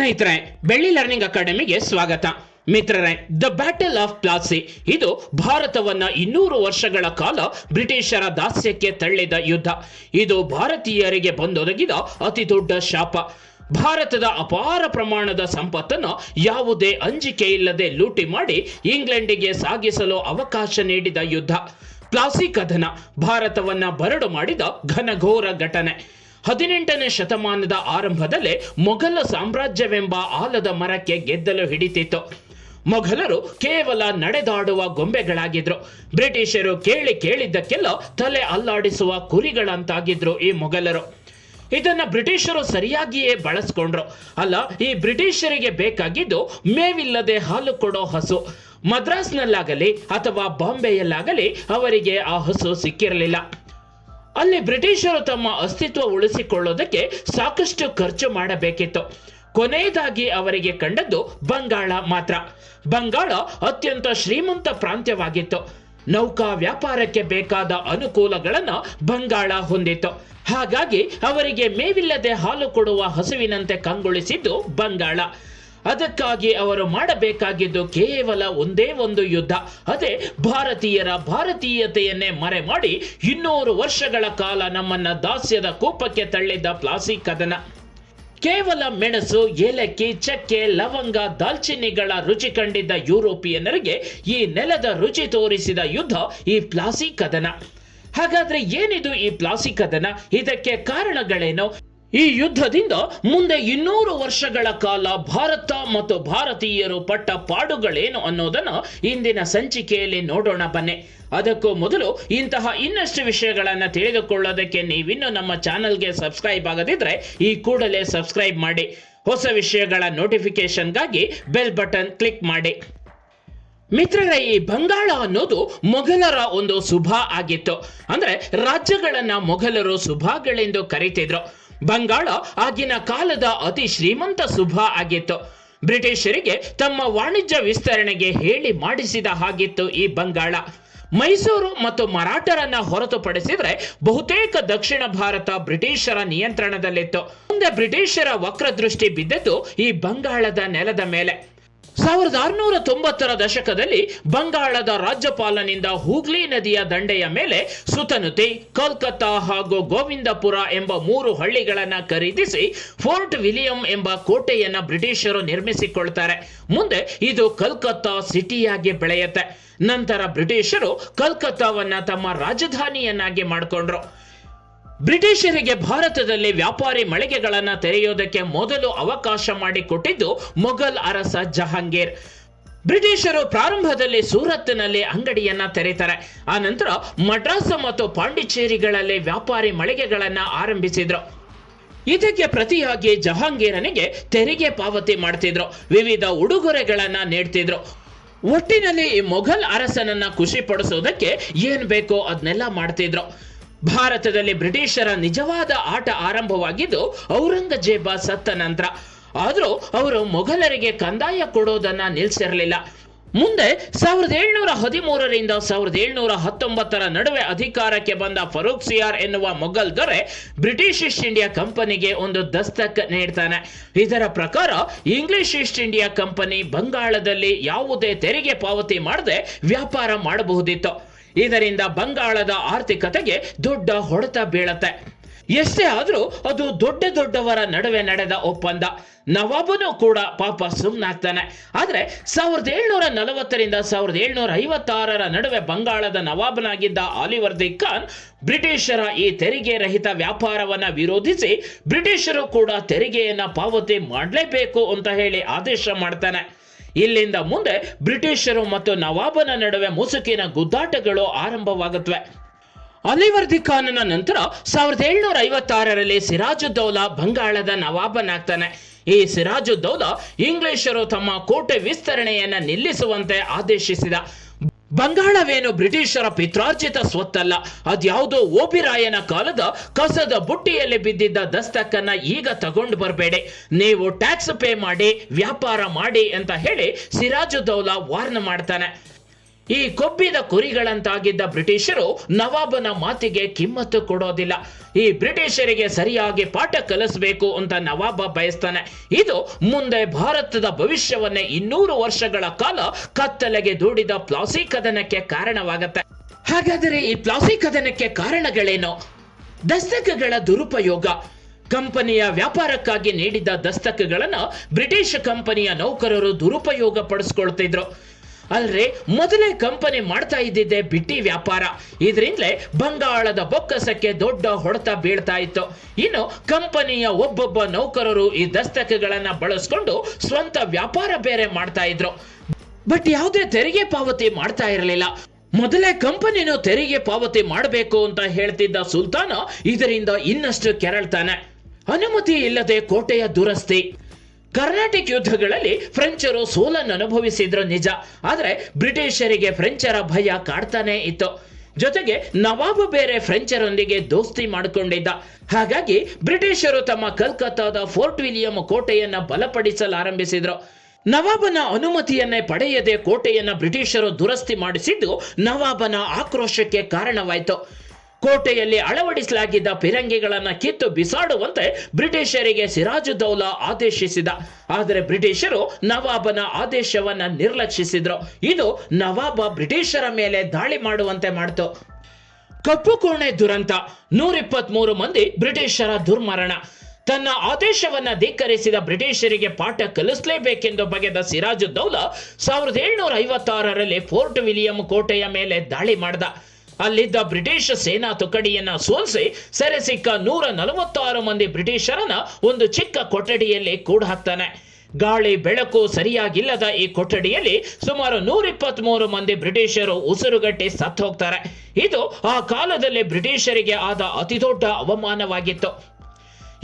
ಸ್ನೇಹಿತರೆ, ಬೆಳ್ಳಿ ಲರ್ನಿಂಗ್ ಅಕಾಡೆಮಿಗೆ ಸ್ವಾಗತ. ಮಿತ್ರರೇ, ದ ಬ್ಯಾಟಲ್ ಆಫ್ ಪ್ಲಾಸಿ ಇದು ಭಾರತವನ್ನ 200 ವರ್ಷಗಳ ಕಾಲ ಬ್ರಿಟಿಷರ ದಾಸ್ಯಕ್ಕೆ ತಳ್ಳಿದ ಯುದ್ಧ. ಇದು ಭಾರತೀಯರಿಗೆ ಬಂದೊದಗಿದ ಅತಿ ದೊಡ್ಡ ಶಾಪ. ಭಾರತದ ಅಪಾರ ಪ್ರಮಾಣದ ಸಂಪತ್ತನ್ನು ಯಾವುದೇ ಅಂಜಿಕೆ ಇಲ್ಲದೆ ಲೂಟಿ ಮಾಡಿ ಇಂಗ್ಲೆಂಡಿಗೆ ಸಾಗಿಸಲು ಅವಕಾಶ ನೀಡಿದ ಯುದ್ಧ. ಪ್ಲಾಸಿ ಕದನ ಭಾರತವನ್ನ ಬರಡು ಮಾಡಿದ ಘನಘೋರ ಘಟನೆ. 18ನೇ ಶತಮಾನದ ಆರಂಭದಲ್ಲೇ ಮೊಘಲ ಸಾಮ್ರಾಜ್ಯವೆಂಬ ಆಲದ ಮರಕ್ಕೆ ಗೆದ್ದಲು ಹಿಡಿತಿತ್ತು. ಮೊಘಲರು ಕೇವಲ ನಡೆದಾಡುವ ಗೊಂಬೆಗಳಾಗಿದ್ರು. ಬ್ರಿಟಿಷರು ಕೇಳಿದ್ದಕ್ಕೆಲ್ಲ ತಲೆ ಅಲ್ಲಾಡಿಸುವ ಕುರಿಗಳಂತಾಗಿದ್ರು ಈ ಮೊಘಲರು. ಇದನ್ನ ಬ್ರಿಟಿಷರು ಸರಿಯಾಗಿಯೇ ಬಳಸ್ಕೊಂಡ್ರು. ಅಲ್ಲ, ಈ ಬ್ರಿಟಿಷರಿಗೆ ಬೇಕಾಗಿದ್ದು ಮೇವಿಲ್ಲದೆ ಹಾಲು ಕೊಡೋ ಹಸು. ಮದ್ರಾಸ್ನಲ್ಲಾಗಲಿ ಅಥವಾ ಬಾಂಬೆಯಲ್ಲಾಗಲಿ ಅವರಿಗೆ ಆ ಹಸು ಸಿಕ್ಕಿರಲಿಲ್ಲ. ಅಲ್ಲಿ ಬ್ರಿಟಿಷರು ತಮ್ಮ ಅಸ್ತಿತ್ವ ಉಳಿಸಿಕೊಳ್ಳೋದಕ್ಕೆ ಸಾಕಷ್ಟು ಖರ್ಚು ಮಾಡಬೇಕಿತ್ತು. ಕೊನೆಯದಾಗಿ ಅವರಿಗೆ ಕಂಡದ್ದು ಬಂಗಾಳ ಮಾತ್ರ. ಬಂಗಾಳ ಅತ್ಯಂತ ಶ್ರೀಮಂತ ಪ್ರಾಂತ್ಯವಾಗಿತ್ತು. ನೌಕಾ ವ್ಯಾಪಾರಕ್ಕೆ ಬೇಕಾದ ಅನುಕೂಲಗಳನ್ನು ಬಂಗಾಳ ಹೊಂದಿತ್ತು. ಹಾಗಾಗಿ ಅವರಿಗೆ ಮೇವಿಲ್ಲದೆ ಹಾಲು ಕೊಡುವ ಹಸುವಿನಂತೆ ಕಂಗೊಳಿಸಿದ್ದು ಬಂಗಾಳ. ಅದಕ್ಕಾಗಿ ಅವರು ಮಾಡಬೇಕಾಗಿದ್ದು ಕೇವಲ ಒಂದೇ ಒಂದು ಯುದ್ಧ. ಅದೇ ಭಾರತೀಯರ ಭಾರತೀಯತೆಯನ್ನೇ ಮರೆ ಮಾಡಿ 200 ವರ್ಷಗಳ ಕಾಲ ನಮ್ಮನ್ನ ದಾಸ್ಯದ ಕೂಪಕ್ಕೆ ತಳ್ಳಿದ್ದ ಪ್ಲಾಸಿ ಕದನ. ಕೇವಲ ಮೆಣಸು, ಏಲಕ್ಕಿ, ಚಕ್ಕೆ, ಲವಂಗ, ದಾಲ್ಚಿನ್ನಿಗಳ ರುಚಿ ಕಂಡಿದ್ದ ಯುರೋಪಿಯನ್ನರಿಗೆ ಈ ನೆಲದ ರುಚಿ ತೋರಿಸಿದ ಯುದ್ಧ ಈ ಪ್ಲಾಸಿ ಕದನ. ಹಾಗಾದ್ರೆ ಏನಿದು ಈ ಪ್ಲಾಸಿ ಕದನ? ಇದಕ್ಕೆ ಕಾರಣಗಳೇನು? ಈ ಯುದ್ಧದಿಂದ ಮುಂದೆ 200 ವರ್ಷಗಳ ಕಾಲ ಭಾರತ ಮತ್ತು ಭಾರತೀಯರು ಪಟ್ಟ ಪಾಡುಗಳೇನು ಅನ್ನೋದನ್ನು ಇಂದಿನ ಸಂಚಿಕೆಯಲ್ಲಿ ನೋಡೋಣ ಬನ್ನಿ. ಅದಕ್ಕೂ ಮೊದಲು ಇಂತಹ ಇನ್ನಷ್ಟು ವಿಷಯಗಳನ್ನು ತಿಳಿದುಕೊಳ್ಳೋದಕ್ಕೆ ನೀವಿನ್ನೂ ನಮ್ಮ ಚಾನೆಲ್ಗೆ ಸಬ್ಸ್ಕ್ರೈಬ್ ಆಗದಿದ್ರೆ ಈ ಕೂಡಲೇ ಸಬ್ಸ್ಕ್ರೈಬ್ ಮಾಡಿ. ಹೊಸ ವಿಷಯಗಳ ನೋಟಿಫಿಕೇಶನ್ಗಾಗಿ ಬೆಲ್ ಬಟನ್ ಕ್ಲಿಕ್ ಮಾಡಿ. ಮಿತ್ರರೇ, ಈ ಬಂಗಾಳ ಅನ್ನೋದು ಮೊಘಲರ ಒಂದು ಸುಭಾ ಆಗಿತ್ತು. ಅಂದ್ರೆ ರಾಜ್ಯಗಳನ್ನ ಮೊಘಲರು ಸುಭಾಗಳೆಂದು ಕರೀತಿದ್ರು. ಬಂಗಾಳ ಆಗಿನ ಕಾಲದ ಅತಿ ಶ್ರೀಮಂತ ಸುಭಾ ಆಗಿತ್ತು. ಬ್ರಿಟಿಷರಿಗೆ ತಮ್ಮ ವಾಣಿಜ್ಯ ವಿಸ್ತರಣೆಗೆ ಹೇಳಿ ಮಾಡಿಸಿದ ಹಾಗಿತ್ತು ಈ ಬಂಗಾಳ. ಮೈಸೂರು ಮತ್ತು ಮರಾಠರನ್ನ ಹೊರತುಪಡಿಸಿದ್ರೆ ಬಹುತೇಕ ದಕ್ಷಿಣ ಭಾರತ ಬ್ರಿಟಿಷರ ನಿಯಂತ್ರಣದಲ್ಲಿತ್ತು. ಮುಂದೆ ಬ್ರಿಟಿಷರ ವಕ್ರದೃಷ್ಟಿ ಬಿದ್ದದ್ದು ಈ ಬಂಗಾಳದ ನೆಲದ ಮೇಲೆ. 1690ರ ದಶಕದಲ್ಲಿ ಬಂಗಾಳದ ರಾಜ್ಯಪಾಲನಿಂದ ಹೂಗ್ಲಿ ನದಿಯ ದಂಡೆಯ ಮೇಲೆ ಸುತನುತಿ, ಕೋಲ್ಕತ್ತಾ ಹಾಗೂ ಗೋವಿಂದಪುರ ಎಂಬ 3 ಹಳ್ಳಿಗಳನ್ನ ಖರೀದಿಸಿ ಫೋರ್ಟ್ ವಿಲಿಯಂ ಎಂಬ ಕೋಟೆಯನ್ನ ಬ್ರಿಟಿಷರು ನಿರ್ಮಿಸಿಕೊಳ್ತಾರೆ. ಮುಂದೆ ಇದು ಕಲ್ಕತ್ತಾ ಸಿಟಿಯಾಗಿ ಬೆಳೆಯುತ್ತೆ. ನಂತರ ಬ್ರಿಟಿಷರು ಕಲ್ಕತ್ತಾವನ್ನ ತಮ್ಮ ರಾಜಧಾನಿಯನ್ನಾಗಿ ಮಾಡಿಕೊಂಡ್ರು. ಬ್ರಿಟಿಷರಿಗೆ ಭಾರತದಲ್ಲಿ ವ್ಯಾಪಾರಿ ಮಳಿಗೆಗಳನ್ನು ತೆರೆಯೋದಕ್ಕೆ ಮೊದಲು ಅವಕಾಶ ಮಾಡಿಕೊಟ್ಟಿದ್ದು ಮೊಘಲ್ ಅರಸ ಜಹಾಂಗೀರ್. ಬ್ರಿಟಿಷರು ಪ್ರಾರಂಭದಲ್ಲಿ ಸೂರತ್ನಲ್ಲಿ ಅಂಗಡಿಯನ್ನ ತೆರೀತಾರೆ. ಆ ನಂತರ ಮಡ್ರಾಸ್ ಮತ್ತು ಪಾಂಡಿಚೇರಿಗಳಲ್ಲಿ ವ್ಯಾಪಾರಿ ಮಳಿಗೆಗಳನ್ನ ಆರಂಭಿಸಿದ್ರು. ಇದಕ್ಕೆ ಪ್ರತಿಯಾಗಿ ಜಹಾಂಗೀರನಿಗೆ ತೆರಿಗೆ ಪಾವತಿ ಮಾಡ್ತಿದ್ರು, ವಿವಿಧ ಉಡುಗೊರೆಗಳನ್ನ ನೀಡ್ತಿದ್ರು. ಒಟ್ಟಿನಲ್ಲಿ ಈ ಮೊಘಲ್ ಅರಸನನ್ನ ಖುಷಿ ಪಡಿಸೋದಕ್ಕೆ ಏನ್ ಬೇಕೋ ಅದನ್ನೆಲ್ಲ ಮಾಡ್ತಿದ್ರು. ಭಾರತದಲ್ಲಿ ಬ್ರಿಟಿಷರ ನಿಜವಾದ ಆಟ ಆರಂಭವಾಗಿದ್ದು ಔರಂಗಜೇಬ ಸತ್ತ ನಂತರ. ಆದರೂ ಅವರು ಮೊಘಲರಿಗೆ ಕಂದಾಯ ಕೊಡೋದನ್ನ ನಿಲ್ಲಿಸಿರಲಿಲ್ಲ. ಮುಂದೆ 1713ರಿಂದ 1719ರ ನಡುವೆ ಅಧಿಕಾರಕ್ಕೆ ಬಂದ ಫರೂಕ್ ಸಿಯಾರ್ ಎನ್ನುವ ಮೊಘಲ್ ದೊರೆ ಬ್ರಿಟಿಷ್ ಈಸ್ಟ್ ಇಂಡಿಯಾ ಕಂಪನಿಗೆ ಒಂದು ದಸ್ತಕ್ ನೀಡ್ತಾನೆ. ಇದರ ಪ್ರಕಾರ ಇಂಗ್ಲಿಷ್ ಈಸ್ಟ್ ಇಂಡಿಯಾ ಕಂಪನಿ ಬಂಗಾಳದಲ್ಲಿ ಯಾವುದೇ ತೆರಿಗೆ ಪಾವತಿ ಮಾಡದೆ ವ್ಯಾಪಾರ ಮಾಡಬಹುದಿತ್ತು. ಇದರಿಂದ ಬಂಗಾಳದ ಆರ್ಥಿಕತೆಗೆ ದೊಡ್ಡ ಹೊಡೆತ ಬೀಳತ್ತೆ. ಎಷ್ಟೇ ಆದ್ರೂ ಅದು ದೊಡ್ಡವರ ನಡುವೆ ನಡೆದ ಒಪ್ಪಂದ. ನವಾಬನು ಕೂಡ ಪಾಪ ಸುಮ್ಮನಾಗ್ತಾನೆ. ಆದ್ರೆ 1740ರಿಂದ 1756ರ ನಡುವೆ ಬಂಗಾಳದ ನವಾಬನಾಗಿದ್ದ ಆಲಿವರ್ದಿ ಖಾನ್ ಬ್ರಿಟಿಷರ ಈ ತೆರಿಗೆ ರಹಿತ ವ್ಯಾಪಾರವನ್ನ ವಿರೋಧಿಸಿ ಬ್ರಿಟಿಷರು ಕೂಡ ತೆರಿಗೆಯನ್ನ ಪಾವತಿ ಮಾಡಲೇಬೇಕು ಅಂತ ಹೇಳಿ ಆದೇಶ ಮಾಡ್ತಾನೆ. ಇಲ್ಲಿಂದ ಮುಂದೆ ಬ್ರಿಟಿಷರು ಮತ್ತು ನವಾಬನ ನಡುವೆ ಮುಸುಕಿನ ಗುದ್ದಾಟಗಳು ಆರಂಭವಾಗುತ್ತವೆ. ಅಲಿವರ್ದಿ ಖಾನನ ನಂತರ 1756ರಲ್ಲಿ ಸಿರಾಜುದ್ದೌಲಾ ಬಂಗಾಳದ ನವಾಬನಾಗ್ತಾನೆ. ಈ ಸಿರಾಜುದ್ದೌಲಾ ಇಂಗ್ಲಿಷರು ತಮ್ಮ ಕೋಟೆ ವಿಸ್ತರಣೆಯನ್ನ ನಿಲ್ಲಿಸುವಂತೆ ಆದೇಶಿಸಿದ. ಬಂಗಾಳವೇನು ಬ್ರಿಟಿಷರ ಪಿತ್ರಾರ್ಜಿತ ಸ್ವತ್ತಲ್ಲ, ಅದ್ಯಾವುದೋ ಓಬಿರಾಯನ ಕಾಲದ ಕಸದ ಬುಟ್ಟಿಯಲ್ಲಿ ಬಿದ್ದಿದ್ದ ದಸ್ತಕನ್ನ ಈಗ ತಗೊಂಡು ಬರಬೇಡಿ, ನೀವು ಟ್ಯಾಕ್ಸ್ ಪೇ ಮಾಡಿ ವ್ಯಾಪಾರ ಮಾಡಿ ಅಂತ ಹೇಳಿ ಸಿರಾಜುದ್ದೌಲಾ ವಾರ್ನ್ ಮಾಡ್ತಾನೆ. ಈ ಕೊಬ್ಬಿದ ಕುರಿಗಳಂತಾಗಿದ್ದ ಬ್ರಿಟಿಷರು ನವಾಬನ ಮಾತಿಗೆ ಕಿಮ್ಮತ್ತು ಕೊಡೋದಿಲ್ಲ. ಈ ಬ್ರಿಟಿಷರಿಗೆ ಸರಿಯಾಗಿ ಪಾಠ ಕಲಿಸಬೇಕು ಅಂತ ನವಾಬ ಬಯಸ್ತಾನೆ. ಇದು ಮುಂದೆ ಭಾರತದ ಭವಿಷ್ಯವನ್ನೇ 200 ವರ್ಷಗಳ ಕಾಲ ಕತ್ತಲೆಗೆ ದೂಡಿದ ಪ್ಲಾಸಿ ಕದನಕ್ಕೆ ಕಾರಣವಾಗತ್ತೆ. ಹಾಗಾದರೆ ಈ ಪ್ಲಾಸಿ ಕದನಕ್ಕೆ ಕಾರಣಗಳೇನು? ದಸ್ತಕಗಳ ದುರುಪಯೋಗ. ಕಂಪನಿಯ ವ್ಯಾಪಾರಕ್ಕಾಗಿ ನೀಡಿದ ದಸ್ತಕಗಳನ್ನು ಬ್ರಿಟಿಷ್ ಕಂಪನಿಯ ನೌಕರರು ದುರುಪಯೋಗ ಪಡಿಸ್ಕೊಳ್ತಿದ್ರು. ಅಲ್ರೆ ಮೊದಲೇ ಕಂಪನಿ ಮಾಡ್ತಾ ಇದ್ದಿದ್ದೆ ಬಿಟ್ಟಿ ವ್ಯಾಪಾರ. ಇದರಿಂದಲೇ ಬಂಗಾಳದ ಬೊಕ್ಕಸಕ್ಕೆ ದೊಡ್ಡ ಹೊಡೆತ ಬೀಳ್ತಾ ಇತ್ತು. ಇನ್ನು ಕಂಪನಿಯ ಒಬ್ಬೊಬ್ಬ ನೌಕರರು ಈ ದಸ್ತಕಗಳನ್ನ ಬಳಸ್ಕೊಂಡು ಸ್ವಂತ ವ್ಯಾಪಾರ ಬೇರೆ ಮಾಡ್ತಾ ಇದ್ರು. ಬಟ್ ಯಾವುದೇ ತೆರಿಗೆ ಪಾವತಿ ಮಾಡ್ತಾ ಇರಲಿಲ್ಲ. ಮೊದಲೇ ಕಂಪನಿನೂ ತೆರಿಗೆ ಪಾವತಿ ಮಾಡಬೇಕು ಅಂತ ಹೇಳ್ತಿದ್ದ ಸುಲ್ತಾನ ಇದರಿಂದ ಇನ್ನಷ್ಟು ಕೆರಳ್ತಾನೆ. ಅನುಮತಿ ಇಲ್ಲದೆ ಕೋಟೆಯ ದುರಸ್ತಿ. ಕರ್ನಾಟಕ ಯುದ್ಧಗಳಲ್ಲಿ ಫ್ರೆಂಚರು ಸೋಲನ್ನು ಅನುಭವಿಸಿದ್ರು ನಿಜ, ಆದರೆ ಬ್ರಿಟಿಷರಿಗೆ ಫ್ರೆಂಚರ ಭಯ ಕಾಡ್ತಾನೆ ಇತ್ತು. ಜೊತೆಗೆ ನವಾಬ್ ಬೇರೆ ಫ್ರೆಂಚರೊಂದಿಗೆ ದೋಸ್ತಿ ಮಾಡಿಕೊಂಡಿದ್ದ. ಹಾಗಾಗಿ ಬ್ರಿಟಿಷರು ತಮ್ಮ ಕಲ್ಕತ್ತಾದ ಫೋರ್ಟ್ ವಿಲಿಯಂ ಕೋಟೆಯನ್ನ ಬಲಪಡಿಸಲಾರಂಭಿಸಿದ್ರು. ನವಾಬನ ಅನುಮತಿಯನ್ನೇ ಪಡೆಯದೆ ಕೋಟೆಯನ್ನ ಬ್ರಿಟಿಷರು ದುರಸ್ತಿ ಮಾಡಿಸಿದ್ದು ನವಾಬನ ಆಕ್ರೋಶಕ್ಕೆ ಕಾರಣವಾಯಿತು. ಕೋಟೆಯಲ್ಲಿ ಅಳವಡಿಸಲಾಗಿದ್ದ ಫಿರಂಗಿಗಳನ್ನು ಕಿತ್ತು ಬಿಸಾಡುವಂತೆ ಬ್ರಿಟಿಷರಿಗೆ ಸಿರಾಜುದ್ದೌಲಾ ಆದೇಶಿಸಿದ. ಆದರೆ ಬ್ರಿಟಿಷರು ನವಾಬನ ಆದೇಶವನ್ನ ನಿರ್ಲಕ್ಷಿಸಿದ್ರು. ಇದು ನವಾಬ ಬ್ರಿಟಿಷರ ಮೇಲೆ ದಾಳಿ ಮಾಡುವಂತೆ ಮಾಡಿತು. ಕಪ್ಪು ಕೋಣೆ ದುರಂತ. 123 ಮಂದಿ ಬ್ರಿಟಿಷರ ದುರ್ಮರಣ. ತನ್ನ ಆದೇಶವನ್ನ ಧಿಕ್ಕರಿಸಿದ ಬ್ರಿಟಿಷರಿಗೆ ಪಾಠ ಕಲಿಸಲೇಬೇಕೆಂದು ಬಗೆದ ಸಿರಾಜುದ್ದೌಲಾ 1756ರಲ್ಲಿ ಫೋರ್ಟ್ ವಿಲಿಯಂ ಕೋಟೆಯ ಮೇಲೆ ದಾಳಿ ಮಾಡಿದ. ಅಲ್ಲಿದ್ದ ಬ್ರಿಟಿಷ್ ಸೇನಾ ತುಕಡಿಯನ್ನ ಸೋಲಿಸಿ ಸೆರೆ ಸಿಕ್ಕ 146 ಮಂದಿ ಬ್ರಿಟಿಷರನ್ನ ಒಂದು ಚಿಕ್ಕ ಕೊಠಡಿಯಲ್ಲಿ ಕೂಡ ಹಾಕ್ತಾನೆ. ಗಾಳಿ ಬೆಳಕು ಸರಿಯಾಗಿಲ್ಲದ ಈ ಕೊಠಡಿಯಲ್ಲಿ ಸುಮಾರು 123 ಮಂದಿ ಬ್ರಿಟಿಷರು ಉಸಿರುಗಟ್ಟಿ ಸತ್ತು ಹೋಗ್ತಾರೆ. ಇದು ಆ ಕಾಲದಲ್ಲಿ ಬ್ರಿಟಿಷರಿಗೆ ಆದ ಅತಿದೊಡ್ಡ ಅವಮಾನವಾಗಿತ್ತು.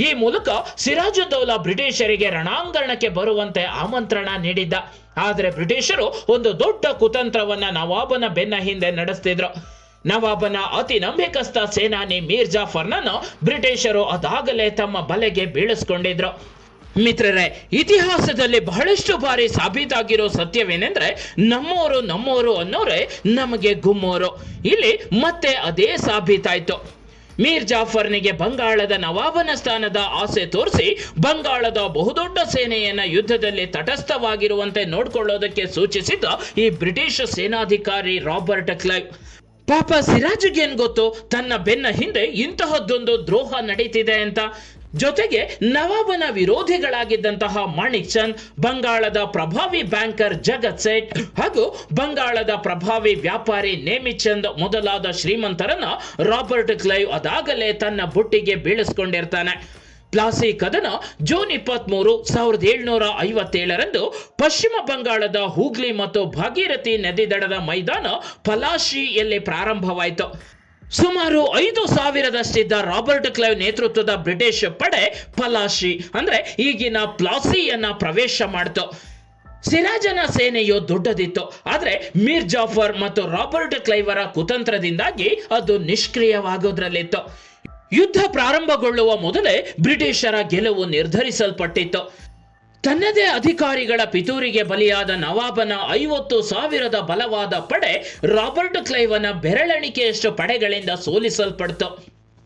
ಈ ಮೂಲಕ ಸಿರಾಜುದ್ದೌಲಾ ಬ್ರಿಟಿಷರಿಗೆ ರಣಾಂಗಣಕ್ಕೆ ಬರುವಂತೆ ಆಮಂತ್ರಣ ನೀಡಿದ್ದ. ಆದರೆ ಬ್ರಿಟಿಷರು ಒಂದು ದೊಡ್ಡ ಕುತಂತ್ರವನ್ನ ನವಾಬನ ಬೆನ್ನ ಹಿಂದೆ ನಡೆಸ್ತಿದ್ರು. ನವಾಬನ ಅತಿ ನಂಬಿಕಸ್ಥ ಸೇನಾನಿ ಮೀರ್ ಜಾಫರ್ನನ್ನು ಬ್ರಿಟಿಷರು ಅದಾಗಲೇ ತಮ್ಮ ಬಲೆಗೆ ಬೀಳಿಸ್ಕೊಂಡಿದ್ರು. ಮಿತ್ರರೇ, ಇತಿಹಾಸದಲ್ಲಿ ಬಹಳಷ್ಟು ಬಾರಿ ಸಾಬೀತಾಗಿರೋ ಸತ್ಯವೇನೆಂದ್ರೆ ನಮ್ಮೋರು ಅನ್ನೋರೇ ನಮಗೆ ಗುಮ್ಮೋರು. ಇಲ್ಲಿ ಮತ್ತೆ ಅದೇ ಸಾಬೀತಾಯ್ತು. ಮೀರ್ ಜಾಫರ್ನಿಗೆ ಬಂಗಾಳದ ನವಾಬನ ಸ್ಥಾನದ ಆಸೆ ತೋರಿಸಿ ಬಂಗಾಳದ ಬಹುದೊಡ್ಡ ಸೇನೆಯನ್ನ ಯುದ್ಧದಲ್ಲಿ ತಟಸ್ಥವಾಗಿರುವಂತೆ ನೋಡ್ಕೊಳ್ಳೋದಕ್ಕೆ ಸೂಚಿಸಿದ ಈ ಬ್ರಿಟಿಷ್ ಸೇನಾಧಿಕಾರಿ ರಾಬರ್ಟ್ ಕ್ಲೈವ್. ಪಾಪ ಸಿರಾಜುಗೇನ್ ಗೊತ್ತು ತನ್ನ ಬೆನ್ನ ಹಿಂದೆ ಇಂತಹದ್ದೊಂದು ದ್ರೋಹ ನಡೀತಿದೆ ಅಂತ. ಜೊತೆಗೆ ನವಾಬನ ವಿರೋಧಿಗಳಾಗಿದ್ದಂತಹ ಮಾಣಿಕ್ ಚಂದ್, ಬಂಗಾಳದ ಪ್ರಭಾವಿ ಬ್ಯಾಂಕರ್ ಜಗತ್ ಸೇಠ್ ಹಾಗೂ ಬಂಗಾಳದ ಪ್ರಭಾವಿ ವ್ಯಾಪಾರಿ ನೇಮಿಚಂದ್ ಮೊದಲಾದ ಶ್ರೀಮಂತರನ್ನ ರಾಬರ್ಟ್ ಕ್ಲೈವ್ ಅದಾಗಲೇ ತನ್ನ ಬುಟ್ಟಿಗೆ ಬೀಳಿಸ್ಕೊಂಡಿರ್ತಾನೆ. ಪ್ಲಾಸಿ ಕದನ ಜೂನ್ 23, 1757ರಂದು ಪಶ್ಚಿಮ ಬಂಗಾಳದ ಹೂಗ್ಲಿ ಮತ್ತು ಭಾಗೀರಥಿ ನದಿ ದಡದ ಮೈದಾನ ಪಲಾಶಿಯಲ್ಲಿ ಪ್ರಾರಂಭವಾಯಿತು. ಸುಮಾರು 5,000ದಷ್ಟಿದ್ದ ರಾಬರ್ಟ್ ಕ್ಲೈವ್ ನೇತೃತ್ವದ ಬ್ರಿಟಿಷ್ ಪಡೆ ಪಲಾಶಿ ಅಂದ್ರೆ ಈಗಿನ ಪ್ಲಾಸಿಯನ್ನ ಪ್ರವೇಶ ಮಾಡಿತು. ಸಿರಾಜನ ಸೇನೆಯು ದೊಡ್ಡದಿತ್ತು, ಆದರೆ ಮೀರ್ ಜಾಫರ್ ಮತ್ತು ರಾಬರ್ಟ್ ಕ್ಲೈವರ ಕುತಂತ್ರದಿಂದಾಗಿ ಅದು ನಿಷ್ಕ್ರಿಯವಾಗೋದ್ರಲ್ಲಿತ್ತು. ಯುದ್ಧ ಪ್ರಾರಂಭಗೊಳ್ಳುವ ಮೊದಲೇ ಬ್ರಿಟಿಷರ ಗೆಲುವು ನಿರ್ಧರಿಸಲ್ಪಟ್ಟಿತ್ತು. ತನ್ನದೇ ಅಧಿಕಾರಿಗಳ ಪಿತೂರಿಗೆ ಬಲಿಯಾದ ನವಾಬನ 50,000 ಬಲವಾದ ಪಡೆ ರಾಬರ್ಟ್ ಕ್ಲೈವನ ಬೆರಳೆಣಿಕೆಯಷ್ಟು ಪಡೆಗಳಿಂದ ಸೋಲಿಸಲ್ಪಡ್ತು.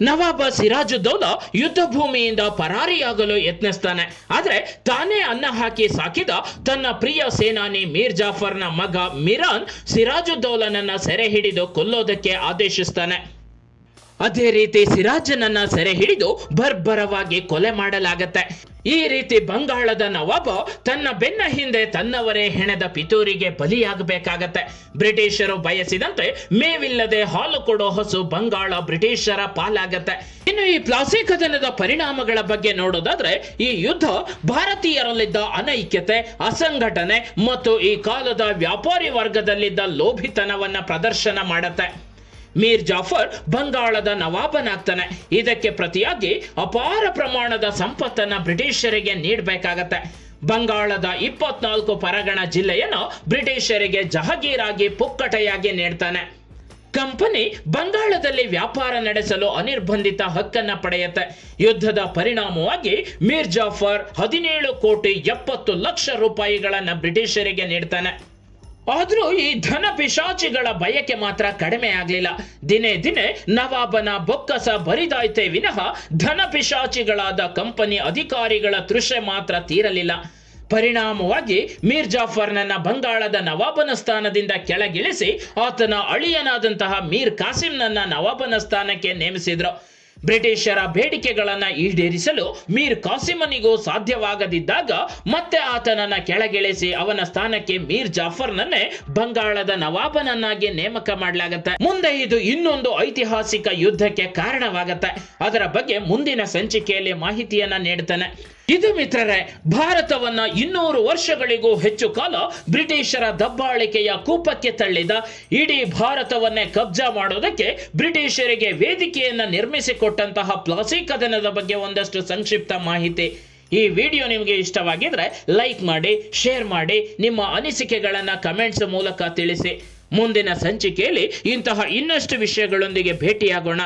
ನವಾಬ ಸಿರಾಜುದ್ದೌಲಾ ಯುದ್ಧ ಭೂಮಿಯಿಂದ ಪರಾರಿಯಾಗಲು ಯತ್ನಿಸ್ತಾನೆ. ಆದರೆ ತಾನೇ ಅನ್ನ ಹಾಕಿ ಸಾಕಿದ ತನ್ನ ಪ್ರಿಯ ಸೇನಾನಿ ಮೀರ್ ಜಾಫರ್ನ ಮಗ ಮಿರಾನ್ ಸಿರಾಜುದ್ದೌಲನನ್ನ ಸೆರೆ ಹಿಡಿದು ಕೊಲ್ಲೋದಕ್ಕೆ ಆದೇಶಿಸ್ತಾನೆ. ಅದೇ ರೀತಿ ಸಿರಾಜನನ್ನ ಸೆರೆ ಹಿಡಿದು ಬರ್ಬರವಾಗಿ ಕೊಲೆ ಮಾಡಲಾಗತ್ತೆ. ಈ ರೀತಿ ಬಂಗಾಳದ ನವಾಬ ತನ್ನ ಬೆನ್ನ ಹಿಂದೆ ತನ್ನವರೇ ಹೆಣೆದ ಪಿತೂರಿಗೆ ಬಲಿಯಾಗಬೇಕಾಗತ್ತೆ. ಬ್ರಿಟಿಷರು ಬಯಸಿದಂತೆ ಮೇವಿಲ್ಲದೆ ಹಾಲು ಕೊಡೋ ಹಸು ಬಂಗಾಳ ಬ್ರಿಟಿಷರ ಪಾಲಾಗತ್ತೆ. ಇನ್ನು ಈ ಪ್ಲಾಸಿ ಕದನದ ಪರಿಣಾಮಗಳ ಬಗ್ಗೆ ನೋಡೋದಾದ್ರೆ ಈ ಯುದ್ಧ ಭಾರತೀಯರಲ್ಲಿದ್ದ ಅನೈಕ್ಯತೆ, ಅಸಂಘಟನೆ ಮತ್ತು ಈ ಕಾಲದ ವ್ಯಾಪಾರಿ ವರ್ಗದಲ್ಲಿದ್ದ ಲೋಭಿತನವನ್ನ ಪ್ರದರ್ಶನ ಮಾಡತ್ತೆ. ಮೀರ್ ಜಾಫರ್ ಬಂಗಾಳದ ನವಾಬನಾಗ್ತಾನೆ. ಇದಕ್ಕೆ ಪ್ರತಿಯಾಗಿ ಅಪಾರ ಪ್ರಮಾಣದ ಸಂಪತ್ತನ್ನ ಬ್ರಿಟಿಷರಿಗೆ ನೀಡಬೇಕಾಗತ್ತೆ. ಬಂಗಾಳದ 24 ಪರಗಣ ಜಿಲ್ಲೆಯನ್ನು ಬ್ರಿಟಿಷರಿಗೆ ಜಹಗೀರಾಗಿ ಪುಕ್ಕಟೆಯಾಗಿ ನೀಡ್ತಾನೆ. ಕಂಪನಿ ಬಂಗಾಳದಲ್ಲಿ ವ್ಯಾಪಾರ ನಡೆಸಲು ಅನಿರ್ಬಂಧಿತ ಹಕ್ಕನ್ನ ಪಡೆಯುತ್ತೆ. ಯುದ್ಧದ ಪರಿಣಾಮವಾಗಿ ಮೀರ್ ಜಾಫರ್ 17,70,00,000 ರೂಪಾಯಿಗಳನ್ನ ಬ್ರಿಟಿಷರಿಗೆ ನೀಡ್ತಾನೆ. ಆದ್ರೂ ಈ ಧನ ಪಿಶಾಚಿಗಳ ಬಯಕೆ ಮಾತ್ರ ಕಡಿಮೆ ಆಗ್ಲಿಲ್ಲ. ದಿನೇ ದಿನೇ ನವಾಬನ ಬೊಕ್ಕಸ ಬರಿದಾಯ್ತೆ ವಿನಃ ಧನ ಪಿಶಾಚಿಗಳಾದ ಕಂಪನಿ ಅಧಿಕಾರಿಗಳ ತೃಷೆ ಮಾತ್ರ ತೀರಲಿಲ್ಲ. ಪರಿಣಾಮವಾಗಿ ಮೀರ್ ಜಾಫರ್ನನ್ನ ಬಂಗಾಳದ ನವಾಬನ ಸ್ಥಾನದಿಂದ ಕೆಳಗಿಳಿಸಿ ಆತನ ಅಳಿಯನಾದಂತಹ ಮೀರ್ ಕಾಸಿಂನನ್ನ ನವಾಬನ ಸ್ಥಾನಕ್ಕೆ ನೇಮಿಸಿದ್ರು. ಬ್ರಿಟಿಷರ ಬೇಡಿಕೆಗಳನ್ನ ಈಡೇರಿಸಲು ಮೀರ್ ಕಾಸಿಮನಿಗೂ ಸಾಧ್ಯವಾಗದಿದ್ದಾಗ ಮತ್ತೆ ಆತನನ್ನ ಕೆಳಗಿಳಿಸಿ ಅವನ ಸ್ಥಾನಕ್ಕೆ ಮೀರ್ ಜಾಫರ್ನನ್ನೇ ಬಂಗಾಳದ ನವಾಬನನ್ನಾಗಿ ನೇಮಕ ಮಾಡಲಾಗತ್ತೆ. ಮುಂದೆ ಇದು ಇನ್ನೊಂದು ಐತಿಹಾಸಿಕ ಯುದ್ಧಕ್ಕೆ ಕಾರಣವಾಗತ್ತೆ. ಅದರ ಬಗ್ಗೆ ಮುಂದಿನ ಸಂಚಿಕೆಯಲ್ಲಿ ಮಾಹಿತಿಯನ್ನ ನೀಡುತ್ತಾನೆ. ಇದು ಮಿತ್ರರೇ, ಭಾರತವನ್ನ 200 ವರ್ಷಗಳಿಗೂ ಹೆಚ್ಚು ಕಾಲ ಬ್ರಿಟಿಷರ ದಬ್ಬಾಳಿಕೆಯ ಕೂಪಕ್ಕೆ ತಳ್ಳಿದ, ಇಡೀ ಭಾರತವನ್ನೇ ಕಬ್ಜಾ ಮಾಡೋದಕ್ಕೆ ಬ್ರಿಟಿಷರಿಗೆ ವೇದಿಕೆಯನ್ನ ನಿರ್ಮಿಸಿಕೊಟ್ಟಂತಹ ಪ್ಲಾಸಿ ಕದನದ ಬಗ್ಗೆ ಒಂದಷ್ಟು ಸಂಕ್ಷಿಪ್ತ ಮಾಹಿತಿ. ಈ ವಿಡಿಯೋ ನಿಮಗೆ ಇಷ್ಟವಾಗಿದ್ರೆ ಲೈಕ್ ಮಾಡಿ, ಶೇರ್ ಮಾಡಿ, ನಿಮ್ಮ ಅನಿಸಿಕೆಗಳನ್ನ ಕಮೆಂಟ್ಸ್ ಮೂಲಕ ತಿಳಿಸಿ. ಮುಂದಿನ ಸಂಚಿಕೆಯಲ್ಲಿ ಇಂತಹ ಇನ್ನಷ್ಟು ವಿಷಯಗಳೊಂದಿಗೆ ಭೇಟಿಯಾಗೋಣ.